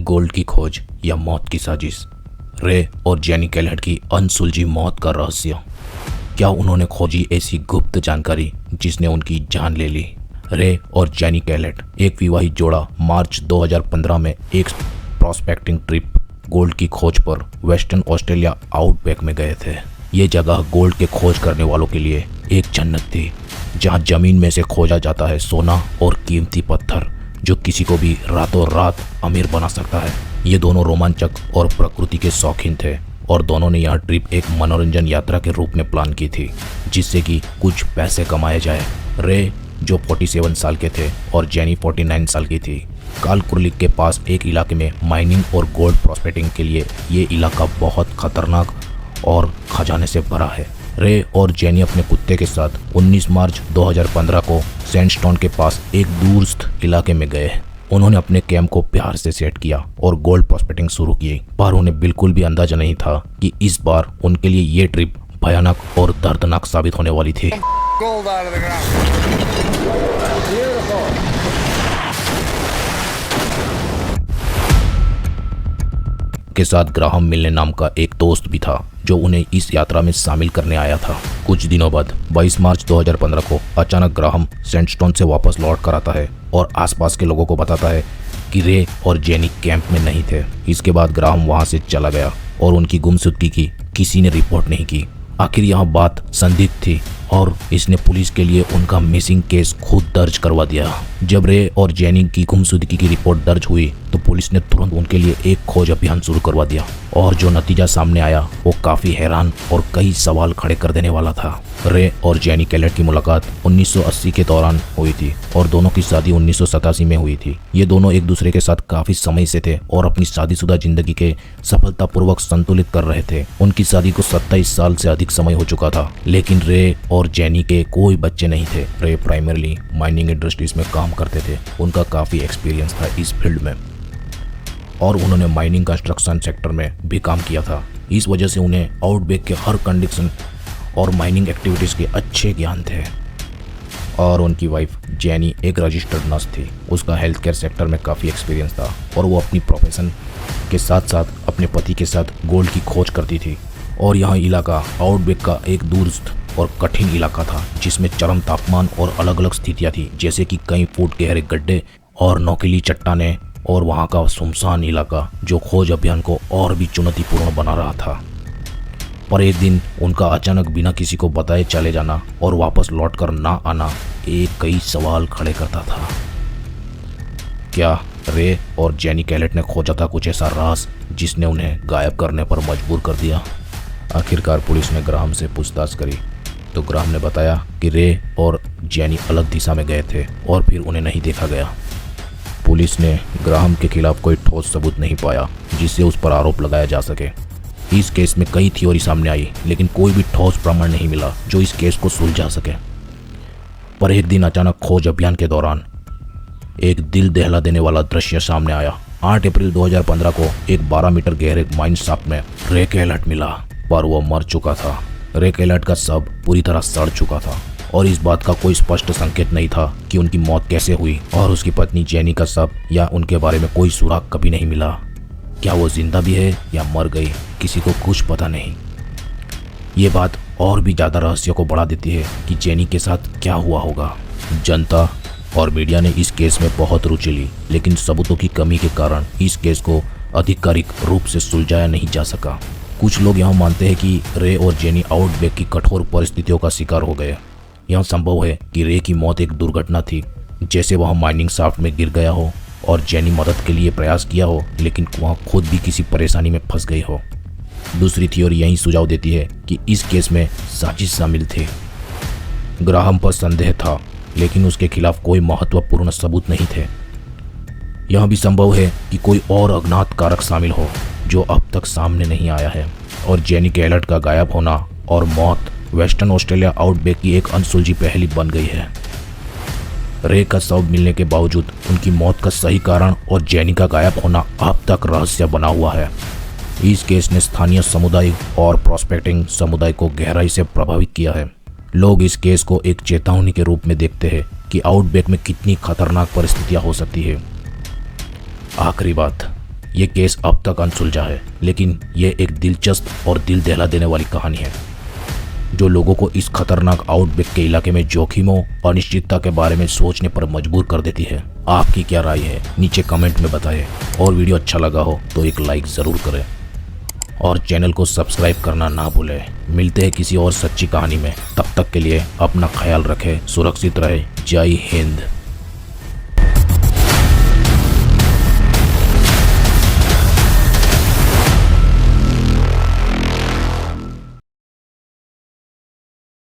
Gold की खोज या मौत की साजिश। रे और जेनी कैलेट की अनसुलझी मौत का रहस्य। क्या उन्होंने खोजी ऐसी गुप्त जानकारी जिसने उनकी जान ले ली? रे और जेनी कैलेट एक विवाहित जोड़ा मार्च 2015 में एक प्रॉस्पेक्टिंग ट्रिप गोल्ड की खोज पर वेस्टर्न ऑस्ट्रेलिया आउटबैक में गए थे। ये जगह गोल्ड के खोज करने वालों के लिए एक जन्नत थी, जहां जमीन में से खोजा जाता है सोना और कीमती पत्थर जो किसी को भी रातों रात अमीर बना सकता है। ये दोनों रोमांचक और प्रकृति के शौकीन थे और दोनों ने यह ट्रिप एक मनोरंजन यात्रा के रूप में प्लान की थी, जिससे कि कुछ पैसे कमाए जाए। रे जो 47 साल के थे और जेनी 49 साल की थी, कालकुर्लिक के पास एक इलाके में माइनिंग और गोल्ड प्रॉस्पेक्टिंग के लिए ये इलाका बहुत खतरनाक और खजाने से भरा है। रे और जेनी अपने कुत्ते के साथ 19 मार्च 2015 को सैंडस्टोन के पास एक दूरस्थ इलाके में गए। उन्होंने अपने कैंप को प्यार से सेट किया और गोल्ड प्रॉस्पेक्टिंग शुरू की, पर उन्हें बिल्कुल भी अंदाजा नहीं था कि इस बार उनके लिए ये ट्रिप भयानक और दर्दनाक साबित होने वाली थी। के साथ ग्राहम मिलने नाम का एक दोस्त भी था जो उन्हें इस यात्रा में शामिल करने आया था। कुछ दिनों बाद 22 मार्च 2015 को अचानक ग्राहम सैंडस्टोन से वापस लौट कर आता है और आसपास के लोगों को बताता है कि रे और जेनी कैंप में नहीं थे। इसके बाद ग्राहम वहां से चला गया और उनकी गुमशुदगी की किसी ने रिपोर्ट नहीं की। आखिर यह बात संदिग्ध थी और इसने पुलिस के लिए उनका मिसिंग केस खुद दर्ज करवा दिया। जब रे और जेनी की गुमशुदगी की रिपोर्ट दर्ज हुई तो पुलिस ने तुरंत उनके लिए एक खोज अभियान शुरू करवा दिया और जो नतीजा सामने आया वो काफी हैरान और कई सवाल खड़े कर देने वाला था। रे और जेनी कैलेट की मुलाकात 1980 के दौरान हुई थी और दोनों की शादी 1987 में हुई थी। ये दोनों एक दूसरे के साथ काफी समय से थे और अपनी शादीशुदा जिंदगी के सफलतापूर्वक संतुलित कर रहे थे। उनकी शादी को 27 साल से अधिक समय हो चुका था, लेकिन रे और जेनी के कोई बच्चे नहीं थे। रे प्राइमरली माइनिंग इंडस्ट्रीज में काम करते थे। उनका काफी एक्सपीरियंस था इस फील्ड में और उन्होंने माइनिंग कंस्ट्रक्शन सेक्टर में भी काम किया था। इस वजह से उन्हें आउटबैक के हर कंडीशन और माइनिंग एक्टिविटीज के अच्छे ज्ञान थे। और उनकी वाइफ जेनी एक रजिस्टर्ड नर्स थी। उसका हेल्थ केयर सेक्टर में काफ़ी एक्सपीरियंस था और वो अपनी प्रोफेशन के साथ साथ अपने पति के साथ गोल्ड की खोज करती थी। और यह इलाका आउटबैक का एक दूरस्थ और कठिन इलाका था, जिसमें चरम तापमान और अलग अलग स्थितियाँ थी, जैसे कि कई फुट गहरे गड्ढे और नोकीली चट्टानें और वहाँ का सुनसान इलाका जो खोज अभियान को और भी चुनौतीपूर्ण बना रहा था। पर एक दिन उनका अचानक बिना किसी को बताए चले जाना और वापस लौटकर ना आना कई सवाल खड़े करता था। क्या रे और जेनी कैलेट ने खोजा था कुछ ऐसा राज जिसने उन्हें गायब करने पर मजबूर कर दिया? आखिरकार पुलिस ने ग्राहम से पूछताछ करी तो ग्राहम ने बताया कि रे और जेनी अलग दिशा में गए थे और फिर उन्हें नहीं देखा गया। पुलिस ने ग्राहम के खिलाफ कोई ठोस सबूत नहीं पाया जिससे उस पर आरोप लगाया जा सके। इस केस में कई थ्योरी सामने आई, लेकिन कोई भी ठोस प्रमाण नहीं मिला जो इस केस को सुलझा सके। पर एक दिन अचानक खोज अभियान के दौरान एक दिल दहला देने वाला दृश्य सामने आया। 8 अप्रैल 2015 को एक 12 मीटर गहरे माइन शाफ्ट में रे कैलेट मिला, पर वो मर चुका था। रे कैलेट का शव पूरी तरह सड़ चुका था और इस बात का कोई स्पष्ट संकेत नहीं था कि उनकी मौत कैसे हुई। और उसकी पत्नी जेनी का शव या उनके बारे में कोई सुराग कभी नहीं मिला। क्या वो जिंदा भी है या मर गई, किसी को कुछ पता नहीं। ये बात और भी ज्यादा रहस्य को बढ़ा देती है कि जेनी के साथ क्या हुआ होगा। जनता और मीडिया ने इस केस में बहुत रुचि ली, लेकिन सबूतों की कमी के कारण इस केस को आधिकारिक रूप से सुलझाया नहीं जा सका। कुछ लोग यह मानते हैं कि रे और जेनी आउटबैक की कठोर परिस्थितियों का शिकार हो गए। यह संभव है कि रे की मौत एक दुर्घटना थी, जैसे वह माइनिंग शाफ्ट में गिर गया हो और जेनी मदद के लिए प्रयास किया हो, लेकिन वह खुद भी किसी परेशानी में फंस गई हो। दूसरी थ्योरी यही सुझाव देती है कि इस केस में साजिश शामिल थी। ग्राहम पर संदेह था, लेकिन उसके खिलाफ कोई महत्वपूर्ण सबूत नहीं थे। यह भी संभव है कि कोई और अज्ञात कारक शामिल हो जो अब तक सामने नहीं आया है। और जेनी कैलेट का गायब होना और मौत वेस्टर्न ऑस्ट्रेलिया आउटबैक की एक अनसुलझी पहेली बन गई है। रे का शव मिलने के बावजूद उनकी मौत का सही कारण और जेनी का गायब होना अब तक रहस्य बना हुआ है। इस केस ने स्थानीय समुदाय और प्रॉस्पेक्टिंग समुदाय को गहराई से प्रभावित किया है। लोग इस केस को एक चेतावनी के रूप में देखते हैं कि आउटबैक में कितनी खतरनाक परिस्थितियां हो सकती है। आखिरी बात, ये केस अब तक अनसुलझा है, लेकिन ये एक दिलचस्प और दिल दहला देने वाली कहानी है जो लोगों को इस खतरनाक आउटब्रेक के इलाके में जोखिमों और अनिश्चितता के बारे में सोचने पर मजबूर कर देती है। आपकी क्या राय है नीचे कमेंट में बताएं, और वीडियो अच्छा लगा हो तो एक लाइक ज़रूर करें और चैनल को सब्सक्राइब करना ना भूलें। मिलते हैं किसी और सच्ची कहानी में, तब तक के लिए अपना ख्याल रखें, सुरक्षित रहे। जय हिंद।